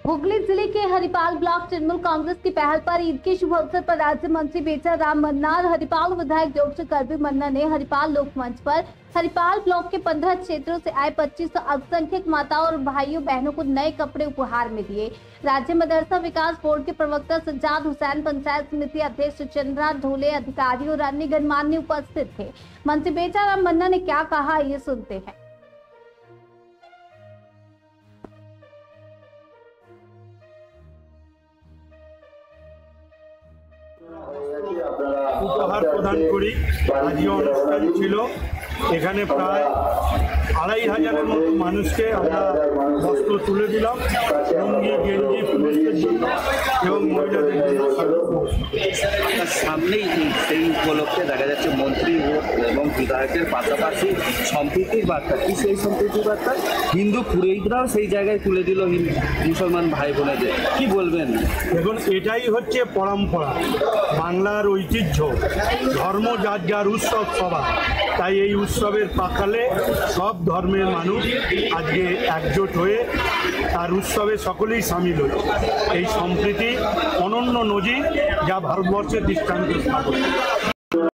हुगली जिले के हरिपाल ब्लॉक तृणमूल कांग्रेस की पहल पर ईद के शुभ अवसर पर राज्य मंत्री बेचा राम मन्ना और हरिपाल विधायक डॉक्टर करबी मन्ना ने हरिपाल लोक मंच पर हरिपाल ब्लॉक के 15 क्षेत्रों से आए 2500 अल्पसंख्यक माताओं और भाइयों बहनों को नए कपड़े उपहार में दिए। राज्य मदरसा विकास बोर्ड के प्रवक्ता सज्जाद हुसैन, पंचायत समिति अध्यक्ष चंद्रा ढोले, अधिकारी और अन्य गणमान्य उपस्थित थे। मंत्री बेचा राम मन्ना ने क्या कहा, ये सुनते हैं। উপহার প্রদান করি। আজকে অনুষ্ঠান ছিল, এখানে প্রায় 2500-এর মতো মানুষকে আমরা বস্ত্র তুলে দিলাম, লুঙ্গি গেঞ্জি পুরুষদের জন্য এবং মহিলাদের জন্য। সামনেই সেই উপলক্ষে দেখা যাচ্ছে মন্ত্রী এবং বিধায়কের পাশাপাশি সম্প্রীতির বার্তা, কি সেই সম্প্রীতির বার্তা হিন্দু পুরোহিতরাও সেই জায়গায় তুলে দিল মুসলমান ভাই বোনেদের, কি বলবেন? দেখুন, এটাই হচ্ছে পরম্পরা, বাংলার ঐতিহ্য, ধর্ম যার যার উৎসব সবার। তাই এই উৎসবের প্রাকালে সব ধর্মের মানুষ আজকে একজোট হয়ে তার উৎসবে সকলেই সামিল হয়েছে। এই সম্প্রীতি অনন্য নজির, যা ভারতবর্ষের দৃষ্টান্ত স্থাপন।